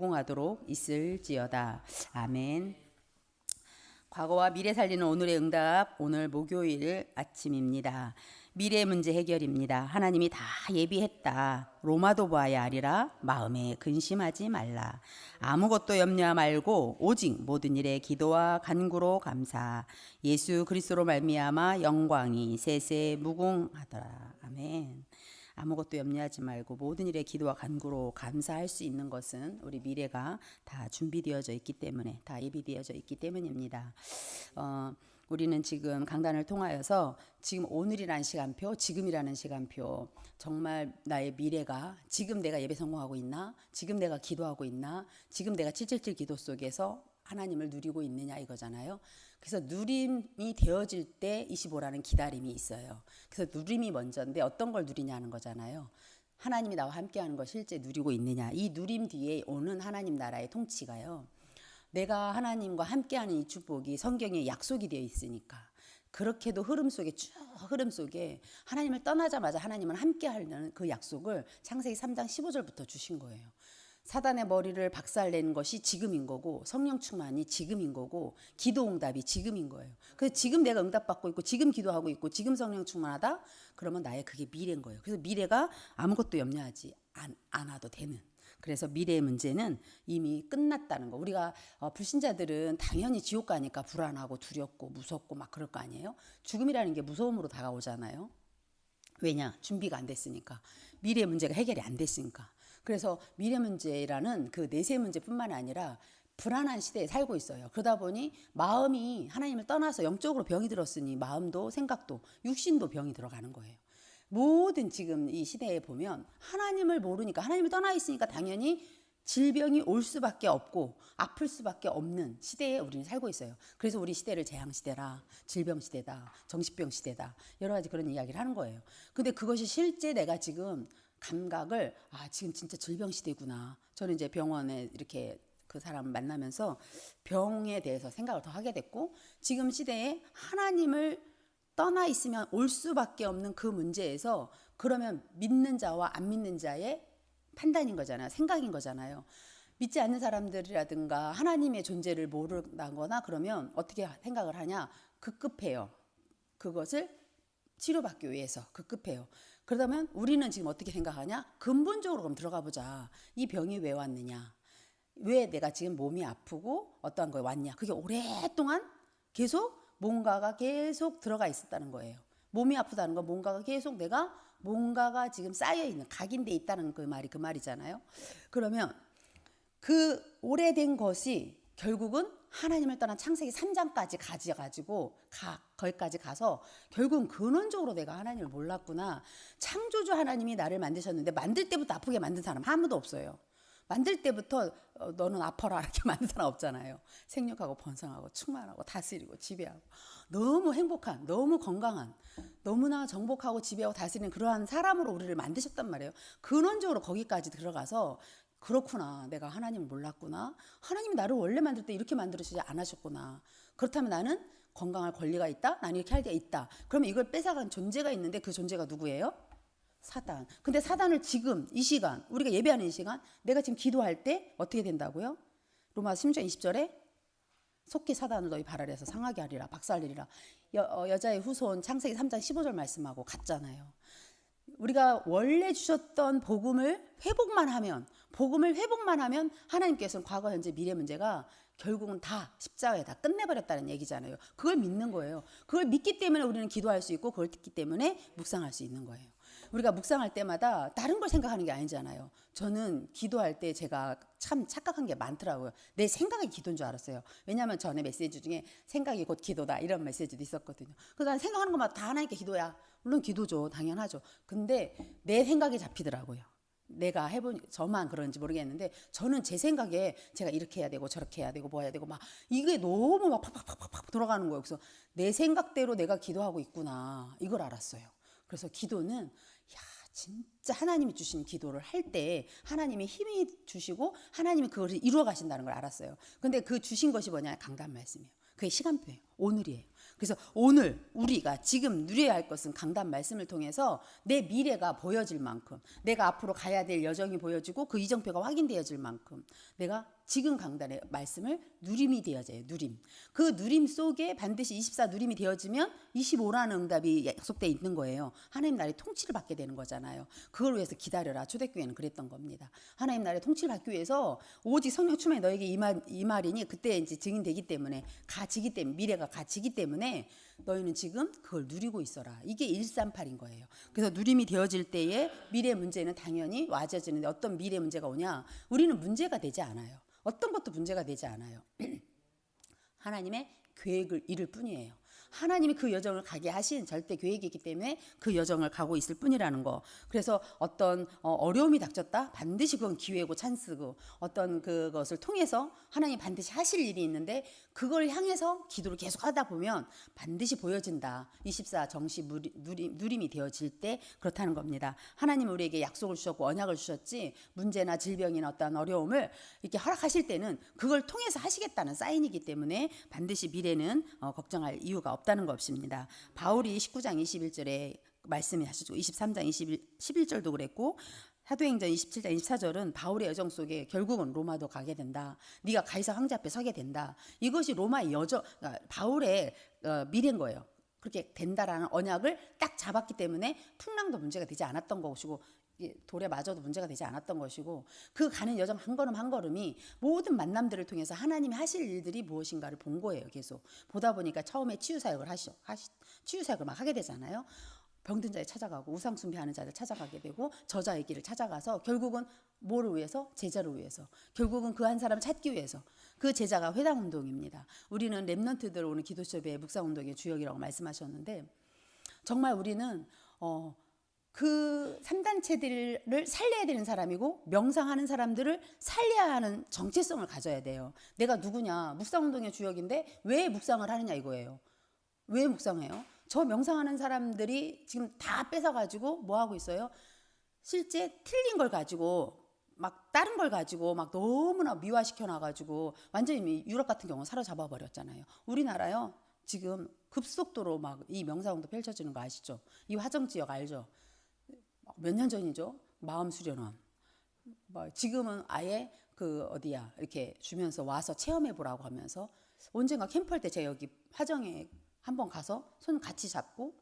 무궁하도록 있을지어다. 아멘. 과거와 미래 살리는 오늘의 응답, 오늘 목요일 아침입니다. 미래 문제 해결입니다. 하나님이 다 예비했다. 로마도 보아야 하리라. 마음에 근심하지 말라. 아무것도 염려 말고 오직 모든 일에 기도와 간구로 감사. 예수 그리스도로 말미암아 영광이 세세 무궁하더라. 아멘. 아무것도 염려하지 말고 모든 일에 기도와 간구로 감사할 수 있는 것은 우리 미래가 다 준비되어져 있기 때문에, 다 예비되어져 있기 때문입니다. 우리는 지금 강단을 통하여서 지금 오늘이라는 시간표, 지금이라는 시간표, 정말 나의 미래가 지금 내가 예배 성공하고 있나, 지금 내가 기도하고 있나, 지금 내가 777 기도 속에서 하나님을 누리고 있느냐 이거잖아요. 그래서 누림이 되어질 때 25라는 기다림이 있어요. 그래서 누림이 먼저인데 어떤 걸 누리냐는 거잖아요. 하나님이 나와 함께하는 걸 실제 누리고 있느냐. 이 누림 뒤에 오는 하나님 나라의 통치가요. 내가 하나님과 함께하는 이 축복이 성경에 약속이 되어 있으니까. 그렇게도 흐름 속에 쭉 흐름 속에 하나님을 떠나자마자 하나님은 함께하는 그 약속을 창세기 3장 15절부터 주신 거예요. 사단의 머리를 박살내는 것이 지금인 거고, 성령 충만이 지금인 거고, 기도 응답이 지금인 거예요. 그래서 지금 내가 응답받고 있고, 지금 기도하고 있고, 지금 성령 충만하다? 그러면 나의 그게 미래인 거예요. 그래서 미래가 아무것도 염려하지 않아도 되는. 그래서 미래의 문제는 이미 끝났다는 거. 우리가 불신자들은 당연히 지옥 가니까 불안하고 두렵고 무섭고 막 그럴 거 아니에요. 죽음이라는 게 무서움으로 다가오잖아요. 왜냐? 준비가 안 됐으니까. 미래의 문제가 해결이 안 됐으니까. 그래서 미래 문제라는 그 내세 문제뿐만 아니라 불안한 시대에 살고 있어요. 그러다 보니 마음이 하나님을 떠나서 영적으로 병이 들었으니 마음도 생각도 육신도 병이 들어가는 거예요. 모든 지금 이 시대에 보면 하나님을 모르니까, 하나님을 떠나 있으니까 당연히 질병이 올 수밖에 없고 아플 수밖에 없는 시대에 우리는 살고 있어요. 그래서 우리 시대를 재앙시대라, 질병시대다, 정신병 시대다, 여러 가지 그런 이야기를 하는 거예요. 근데 그것이 실제 내가 지금 감각을, 지금 진짜 질병시대구나. 저는 이제 병원에 이렇게 그 사람을 만나면서 병에 대해서 생각을 더 하게 됐고, 지금 시대에 하나님을 떠나 있으면 올 수밖에 없는 그 문제에서, 그러면 믿는 자와 안 믿는 자의 판단인 거잖아요. 생각인 거잖아요. 믿지 않는 사람들이라든가 하나님의 존재를 모른다거나 그러면 어떻게 생각을 하냐? 급급해요. 그것을 치료받기 위해서 급급해요. 그러다면 우리는 지금 어떻게 생각하냐? 근본적으로 그럼 들어가 보자. 이 병이 왜 왔느냐? 왜 내가 지금 몸이 아프고 어떠한 거에 왔냐? 그게 오랫동안 계속 뭔가가 계속 들어가 있었다는 거예요. 몸이 아프다는 건 뭔가가 지금 쌓여있는, 각인돼 있다는 그 말이잖아요. 그러면 그 오래된 것이 결국은 하나님을 떠난 창세기 3장까지 가져가지고 거기까지 가서 결국은 근원적으로 내가 하나님을 몰랐구나. 창조주 하나님이 나를 만드셨는데 만들 때부터 아프게 만든 사람 아무도 없어요. 만들 때부터 너는 아파라 이렇게 만든 사람 없잖아요. 생육하고 번성하고 충만하고 다스리고 지배하고 너무 행복한, 너무 건강한, 너무나 정복하고 지배하고 다스리는 그러한 사람으로 우리를 만드셨단 말이에요. 근원적으로 거기까지 들어가서 그렇구나, 내가 하나님을 몰랐구나, 하나님이 나를 원래 만들 때 이렇게 만들어주지 않으셨구나, 그렇다면 나는 건강할 권리가 있다, 나는 이렇게 할 게 있다. 그러면 이걸 뺏어간 존재가 있는데 그 존재가 누구예요? 사단. 근데 사단을 지금 이 시간, 우리가 예배하는 이 시간, 내가 지금 기도할 때 어떻게 된다고요? 로마서 16장 20절에 속히 사단을 너희 발 아래에서 상하게 하리라, 박살내리라. 여자의 후손 창세기 3장 15절 말씀하고 같잖아요. 우리가 원래 주셨던 복음을 회복만 하면 하나님께서는 과거, 현재, 미래 문제가 결국은 다 십자가에 다 끝내버렸다는 얘기잖아요. 그걸 믿는 거예요. 그걸 믿기 때문에 우리는 기도할 수 있고, 그걸 믿기 때문에 묵상할 수 있는 거예요. 우리가 묵상할 때마다 다른 걸 생각하는 게 아니잖아요. 저는 기도할 때 제가 참 착각한 게 많더라고요. 내 생각이 기도인 줄 알았어요. 왜냐하면 전에 메시지 중에 생각이 곧 기도다 이런 메시지도 있었거든요. 그래서 난 생각하는 것마다 다 하나님께 기도야. 물론 기도죠, 당연하죠. 근데 내 생각이 잡히더라고요. 내가 해보니 저만 그런지 모르겠는데, 저는 제 생각에 제가 이렇게 해야 되고 저렇게 해야 되고 뭐 해야 되고 막 이게 너무 막 팍팍팍팍 돌아가는 거예요. 그래서 내 생각대로 내가 기도하고 있구나, 이걸 알았어요. 그래서 기도는 진짜 하나님이 주신 기도를 할 때 하나님이 힘이 주시고 하나님이 그것을 이루어 가신다는 걸 알았어요. 근데 그 주신 것이 뭐냐? 강단 말씀이에요. 그게 시간표예요. 오늘이에요. 그래서 오늘 우리가 지금 누려야 할 것은 강단 말씀을 통해서 내 미래가 보여질 만큼, 내가 앞으로 가야 될 여정이 보여지고 그 이정표가 확인되어질 만큼 내가 지금 강단의 말씀을 누림이 되어져요. 누림. 그 누림 속에 반드시 24 누림이 되어지면 25라는 응답이 약속되어 있는 거예요. 하나님 나라의 통치를 받게 되는 거잖아요. 그걸 위해서 기다려라. 초대교회는 그랬던 겁니다. 하나님 나라의 통치를 받기 위해서 오직 성령 충만이 너에게 임하리니 그때 이제 증인되기 때문에 가지기 때문에 미래가 가지기 때문에 너희는 지금 그걸 누리고 있어라. 이게 138인 거예요. 그래서 누림이 되어질 때에 미래 문제는 당연히 와져지는데 어떤 미래 문제가 오냐? 우리는 문제가 되지 않아요. 어떤 것도 문제가 되지 않아요. 하나님의 계획을 이룰 뿐이에요. 하나님이 그 여정을 가게 하신 절대 계획이기 때문에 그 여정을 가고 있을 뿐이라는 거. 그래서 어떤 어려움이 닥쳤다? 반드시 그건 기회고 찬스고 어떤 그것을 통해서 하나님이 반드시 하실 일이 있는데 그걸 향해서 기도를 계속 하다 보면 반드시 보여진다. 24 정시 누림이 되어질 때 그렇다는 겁니다. 하나님은 우리에게 약속을 주셨고 언약을 주셨지 문제나 질병이나 어떤 어려움을 이렇게 허락하실 때는 그걸 통해서 하시겠다는 사인이기 때문에 반드시 미래는 걱정할 이유가 없다는 것입니다. 바울이 19장 21절에 말씀을 하시고 23장 11절도 그랬고 사도행전 27장 24절은 바울의 여정 속에 결국은 로마도 가게 된다. 네가 가이사 황제 앞에 서게 된다. 이것이 로마의 여정, 그러니까 바울의 미래인 거예요. 그렇게 된다라는 언약을 딱 잡았기 때문에 풍랑도 문제가 되지 않았던 것이고 돌에 맞아도 문제가 되지 않았던 것이고 그 가는 여정 한 걸음 한 걸음이 모든 만남들을 통해서 하나님이 하실 일들이 무엇인가를 본 거예요. 계속 보다 보니까 처음에 치유사역을 치유사역을 막 하게 되잖아요. 병든 자에 찾아가고 우상 숭배하는 자를 찾아가게 되고 저자의 길을 찾아가서 결국은 뭐를 위해서? 제자를 위해서. 결국은 그 한 사람을 찾기 위해서. 그 제자가 회당운동입니다. 우리는 랩넌트들 오늘 기도수업의 묵상운동의 주역이라고 말씀하셨는데 정말 우리는 그 3단체들을 살려야 되는 사람이고 명상하는 사람들을 살려야 하는 정체성을 가져야 돼요. 내가 누구냐? 묵상운동의 주역인데 왜 묵상을 하느냐 이거예요. 왜 묵상해요? 저 명상하는 사람들이 지금 다 뺏어가지고 뭐 하고 있어요? 실제 틀린 걸 가지고 막 다른 걸 가지고 막 너무나 미화시켜놔가지고 완전히 유럽 같은 경우는 사로잡아 버렸잖아요. 우리나라요 지금 급속도로 막 이 명상운동 펼쳐지는 거 아시죠? 이 화정지역 알죠? 몇 년 전이죠? 마음수련원. 지금은 아예 그 어디야 이렇게 주면서 와서 체험해 보라고 하면서 언젠가 캠프할 때 제가 여기 화정에 한번 가서 손 같이 잡고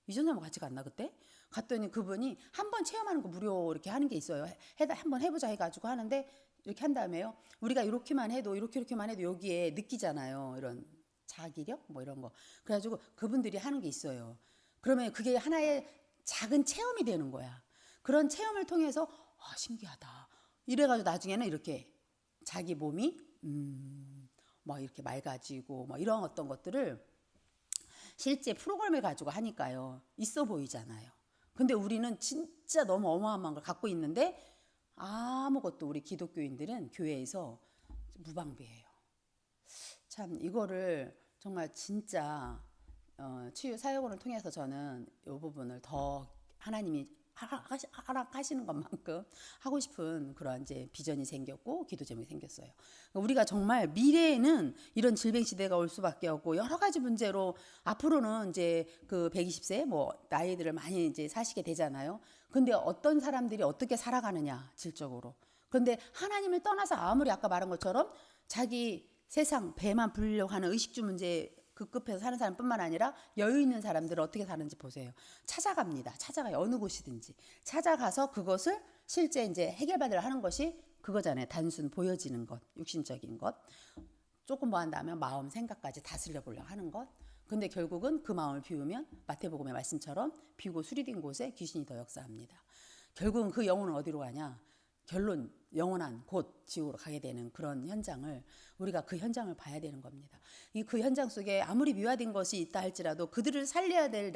이전에 뭐 같이 갔나 그때? 갔더니 그분이 한번 체험하는 거 무료 이렇게 하는 게 있어요. 한번 해보자 해가지고 하는데 이렇게 한 다음에요. 우리가 이렇게만 해도 이렇게만 해도 여기에 느끼잖아요. 이런 자기력 뭐 이런 거. 그래가지고 그분들이 하는 게 있어요. 그러면 그게 하나의 작은 체험이 되는 거야. 그런 체험을 통해서 신기하다. 이래가지고 나중에는 이렇게 자기 몸이 뭐 이렇게 맑아지고 뭐 이런 어떤 것들을 실제 프로그램을 가지고 하니까요. 있어 보이잖아요. 근데 우리는 진짜 너무 어마어마한 걸 갖고 있는데 아무것도 우리 기독교인들은 교회에서 무방비해요. 참 이거를 정말 진짜 치유 사역원을 통해서 저는 이 부분을 더 하나님이 허락하시는 것만큼 하고 싶은 그런 이제 비전이 생겼고 기도 제목이 생겼어요. 우리가 정말 미래에는 이런 질병 시대가 올 수밖에 없고 여러 가지 문제로 앞으로는 이제 그 120세 뭐 나이들을 많이 이제 사시게 되잖아요. 근데 어떤 사람들이 어떻게 살아가느냐 질적으로. 그런데 하나님을 떠나서 아무리 아까 말한 것처럼 자기 세상 배만 불려고 하는 의식주 문제 급급해서 사는 사람뿐만 아니라 여유 있는 사람들은 어떻게 사는지 보세요. 찾아갑니다. 찾아가요. 어느 곳이든지 찾아가서 그것을 실제 이제 해결받으려 하는 것이 그거잖아요. 단순 보여지는 것, 육신적인 것. 조금 뭐 한다면 마음, 생각까지 다스려 보려고 하는 것. 근데 결국은 그 마음을 비우면 마태복음의 말씀처럼 비우고 수리된 곳에 귀신이 더 역사합니다. 결국은 그 영혼은 어디로 가냐? 결론 영원한 곳 지옥으로 가게 되는 그런 현장을 우리가 그 현장을 봐야 되는 겁니다. 이 그 현장 속에 아무리 미화된 것이 있다 할지라도 그들을 살려야 될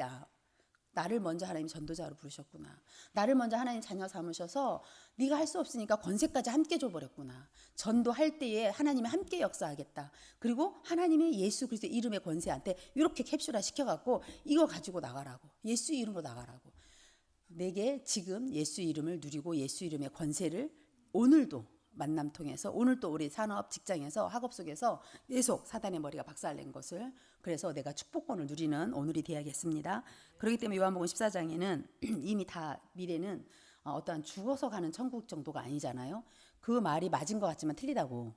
나를 먼저 하나님 전도자로 부르셨구나. 나를 먼저 하나님 자녀 삼으셔서 네가 할 수 없으니까 권세까지 함께 줘버렸구나. 전도할 때에 하나님이 함께 역사하겠다. 그리고 하나님의 예수 그리스도의 이름의 권세한테 이렇게 캡슐화 시켜갖고 이거 가지고 나가라고. 예수 이름으로 나가라고. 내게 지금 예수 이름을 누리고 예수 이름의 권세를 오늘도 만남 통해서 오늘 또 우리 산업 직장에서 학업 속에서 계속 사단의 머리가 박살낸 것을, 그래서 내가 축복권을 누리는 오늘이 되어야겠습니다. 그렇기 때문에 요한복음 14장에는 이미 다 미래는 어떠한 죽어서 가는 천국 정도가 아니잖아요. 그 말이 맞은 것 같지만 틀리다고,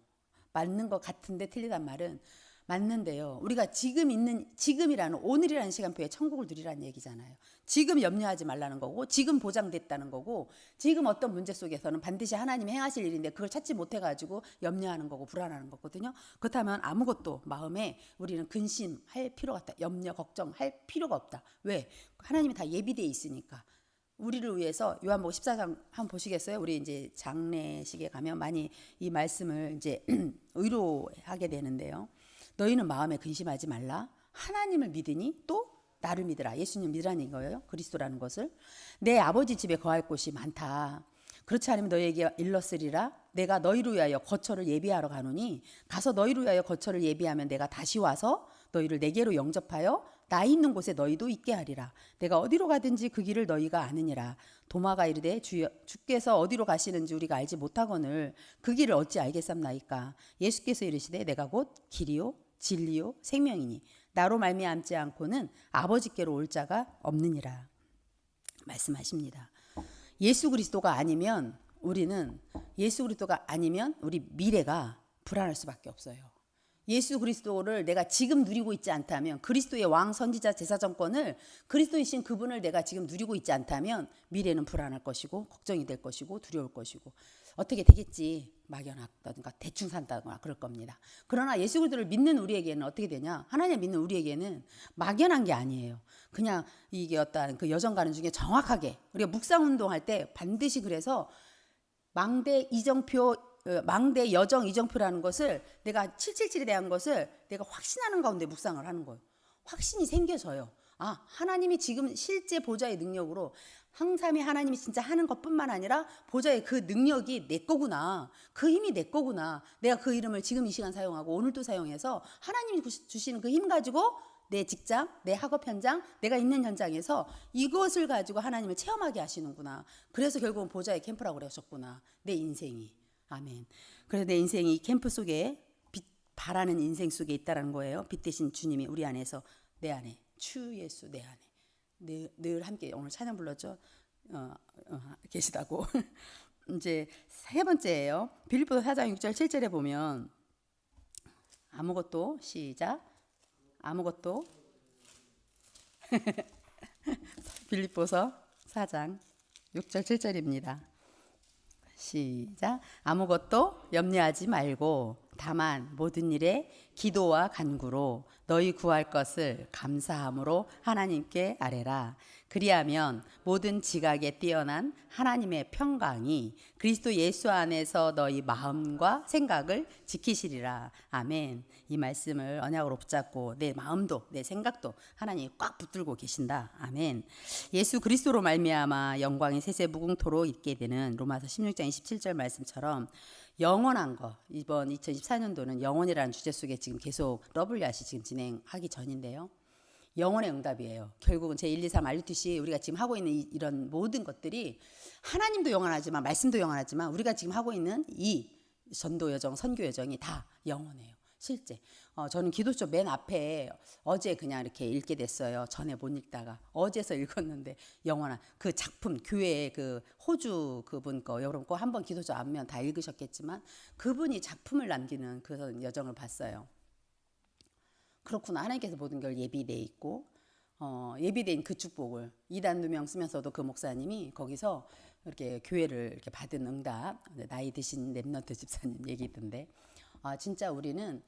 맞는 것 같은데 틀리단 말은 맞는데요. 우리가 지금이라는 오늘이라는 시간표에 천국을 누리라는 얘기잖아요. 지금 염려하지 말라는 거고, 지금 보장됐다는 거고, 지금 어떤 문제 속에서는 반드시 하나님이 행하실 일인데 그걸 찾지 못해가지고 염려하는 거고 불안하는 거거든요. 그렇다면 아무것도 마음에 우리는 근심할 필요가 없다. 염려, 걱정할 필요가 없다. 왜? 하나님이 다 예비되어 있으니까. 우리를 위해서 요한복음 14장 한번 보시겠어요? 우리 이제 장례식에 가면 많이 이 말씀을 이제 의로하게 되는데요. 너희는 마음에 근심하지 말라. 하나님을 믿으니 또 나를 믿으라. 예수님 믿으라는 거예요. 그리스도라는 것을. 내 아버지 집에 거할 곳이 많다. 그렇지 않으면 너희에게 일렀으리라. 내가 너희를 위하여 거처를 예비하러 가노니 가서 너희를 위하여 거처를 예비하면 내가 다시 와서 너희를 내게로 영접하여 나 있는 곳에 너희도 있게 하리라. 내가 어디로 가든지 그 길을 너희가 아느니라. 도마가 이르되 주께서 어디로 가시는지 우리가 알지 못하거늘 그 길을 어찌 알겠삼나이까. 예수께서 이르시되 내가 곧 길이요 진리요 생명이니 나로 말미암지 않고는 아버지께로 올 자가 없느니라 말씀하십니다. 예수 그리스도가 아니면 우리 미래가 불안할 수밖에 없어요. 예수 그리스도를 내가 지금 누리고 있지 않다면, 그리스도의 왕 선지자 제사 정권을, 그리스도이신 그분을 내가 지금 누리고 있지 않다면 미래는 불안할 것이고 걱정이 될 것이고 두려울 것이고 어떻게 되겠지 막연하다든가 대충 산다거나 그럴 겁니다. 그러나 예수 그리스도를 믿는 우리에게는 어떻게 되냐? 하나님 믿는 우리에게는 막연한 게 아니에요. 그냥 이게 어떤 그 여정 가는 중에 정확하게 우리가 묵상 운동할 때 반드시 그래서 망대 여정 이정표라는 것을 내가 777에 대한 것을 내가 확신하는 가운데 묵상을 하는 거예요. 확신이 생겨져요. 아, 하나님이 지금 실제 보좌의 능력으로 항삼이 하나님이 진짜 하는 것뿐만 아니라 보좌의 그 능력이 내 거구나. 그 힘이 내 거구나. 내가 그 이름을 지금 이 시간 사용하고 오늘도 사용해서 하나님이 주시는 그 힘 가지고 내 직장, 내 학업 현장, 내가 있는 현장에서 이것을 가지고 하나님을 체험하게 하시는구나. 그래서 결국은 보좌의 캠프라고 그러셨구나. 내 인생이. 아멘. 그래서 내 인생이 이 캠프 속에 빛 바라는 인생 속에 있다라는 거예요. 빛 대신 주님이 우리 안에서, 내 안에, 주 예수 내 안에 늘 함께 오늘 찬양 불렀죠. 계시다고. 이제 세 번째예요. 빌립보서 4장 6절 7절에 보면 아무것도 시작. 아무것도 빌립보서 4장 6절 7절입니다. 시작. 아무것도 염려하지 말고 다만 모든 일에 기도와 간구로 너희 구할 것을 감사함으로 하나님께 아뢰라. 그리하면 모든 지각에 뛰어난 하나님의 평강이 그리스도 예수 안에서 너희 마음과 생각을 지키시리라. 아멘. 이 말씀을 언약으로 붙잡고 내 마음도 내 생각도 하나님이 꽉 붙들고 계신다. 아멘. 예수 그리스도로 말미암아 영광이 세세무궁토록 있게 되는 로마서 16장 27절 말씀처럼 영원한 거, 이번 2024년도는 영원이라는 주제 속에 지금 계속 러블리앗이 지금 진행하기 전인데요. 영원의 응답이에요. 결국은 제1, 2, 3 RUTC 우리가 지금 하고 있는 이런 모든 것들이 하나님도 영원하지만 말씀도 영원하지만 우리가 지금 하고 있는 이 전도 여정, 선교 여정이 다 영원해요. 실제 저는 기도처 맨 앞에 어제 그냥 이렇게 읽게 됐어요. 전에 못 읽다가 어제서 읽었는데 영원한 그 작품, 교회의 그 호주 그분 거 여러분 거 한번 기도처 앞면 다 읽으셨겠지만 그분이 작품을 남기는 그런 여정을 봤어요. 그렇구나. 하나님께서 모든 걸 예비돼 있고 예비된 그 축복을 이단 누명 쓰면서도 그 목사님이 거기서 이렇게 교회를 이렇게 받은 응답, 나이 드신 랩넌트 집사님 얘기던데 진짜 우리는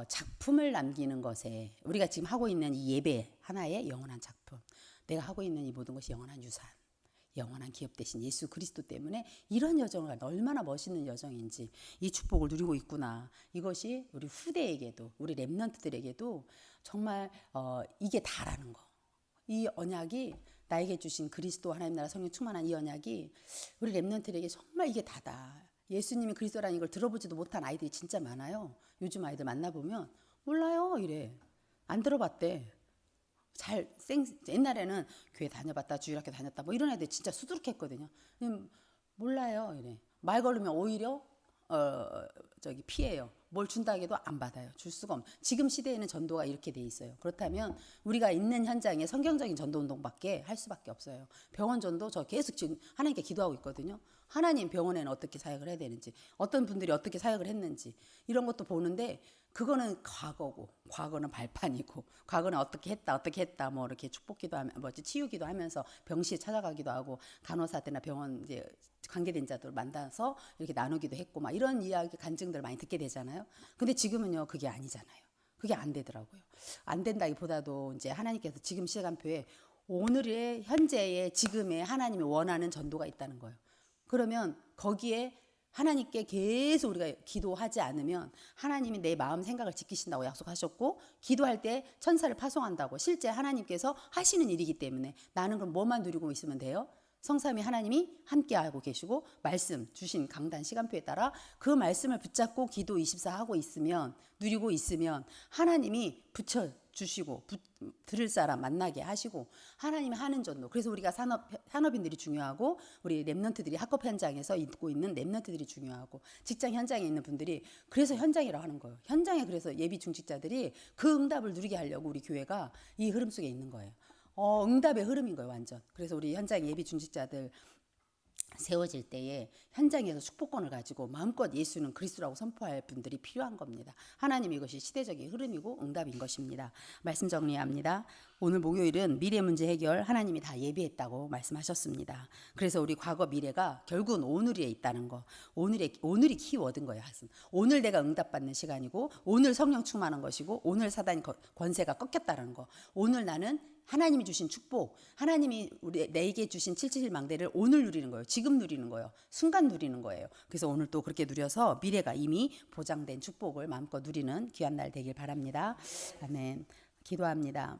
작품을 남기는 것에 우리가 지금 하고 있는 이 예배 하나의 영원한 작품, 내가 하고 있는 이 모든 것이 영원한 유산, 영원한 기업 대신 예수 그리스도 때문에 이런 여정을 얼마나 멋있는 여정인지 이 축복을 누리고 있구나. 이것이 우리 후대에게도 우리 랩넌트들에게도 정말 이게 다라는 거. 이 언약이 나에게 주신 그리스도 하나님 나라 성령 충만한 이 언약이 우리 랩넌트들에게 정말 이게 다다. 예수님이 그리스도라는 걸 들어보지도 못한 아이들이 진짜 많아요. 요즘 아이들 만나보면 몰라요 이래. 안 들어봤대. 옛날에는 교회 다녀봤다 주일학교 다녔다 뭐 이런 애들 진짜 수두룩했거든요. 몰라요 이래. 말 걸으면 오히려 피해요. 뭘 준다 해도 안 받아요. 줄 수가 없는. 지금 시대에는 전도가 이렇게 돼 있어요. 그렇다면 우리가 있는 현장에 성경적인 전도 운동밖에 할 수밖에 없어요. 병원 전도 저 계속 지금 하나님께 기도하고 있거든요. 하나님, 병원에는 어떻게 사역을 해야 되는지, 어떤 분들이 어떻게 사역을 했는지 이런 것도 보는데, 그거는 과거고, 과거는 발판이고, 과거는 어떻게 했다 뭐 이렇게 축복기도 하면 치유기도 하면서 병실에 찾아가기도 하고, 간호사들이나 병원 이제 관계된 자들 만나서 이렇게 나누기도 했고, 막 이런 이야기 간증들 많이 듣게 되잖아요. 근데 지금은요, 그게 아니잖아요. 그게 안 되더라고요. 안 된다기보다도 이제 하나님께서 지금 시간표에 오늘의 현재의 지금의 하나님이 원하는 전도가 있다는 거예요. 그러면 거기에 하나님께 계속 우리가 기도하지 않으면 하나님이 내 마음 생각을 지키신다고 약속하셨고, 기도할 때 천사를 파송한다고 실제 하나님께서 하시는 일이기 때문에 나는 그럼 뭐만 누리고 있으면 돼요? 성삼위 하나님이 함께하고 계시고 말씀 주신 강단 시간표에 따라 그 말씀을 붙잡고 기도 24 하고 있으면, 누리고 있으면 하나님이 붙여주시고 들을 사람 만나게 하시고 하나님이 하는 전도. 그래서 우리가 산업인들이 중요하고, 우리 랩런트들이 학업 현장에서 있고 있는 랩런트들이 중요하고, 직장 현장에 있는 분들이 그래서 현장이라고 하는 거예요. 현장에 그래서 예비 중직자들이 그 응답을 누리게 하려고 우리 교회가 이 흐름 속에 있는 거예요. 응답의 흐름인 거예요, 완전. 그래서 우리 현장 예비 중직자들 세워질 때에 현장에서 축복권을 가지고 마음껏 예수는 그리스도라고 선포할 분들이 필요한 겁니다. 하나님, 이것이 시대적인 흐름이고 응답인 것입니다. 말씀 정리합니다. 오늘 목요일은 미래 문제 해결 하나님이 다 예비했다고 말씀하셨습니다. 그래서 우리 과거 미래가 결국은 오늘에 있다는 거. 오늘이 키워드인 거예요. 오늘 내가 응답받는 시간이고, 오늘 성령 충만한 것이고, 오늘 사단 권세가 꺾였다는 거. 오늘 나는 하나님이 주신 축복, 하나님이 내게 주신 777망대를 오늘 누리는 거예요. 지금 누리는 거예요. 순간 누리는 거예요. 그래서 오늘 또 그렇게 누려서 미래가 이미 보장된 축복을 마음껏 누리는 귀한 날 되길 바랍니다. 아멘. 기도합니다.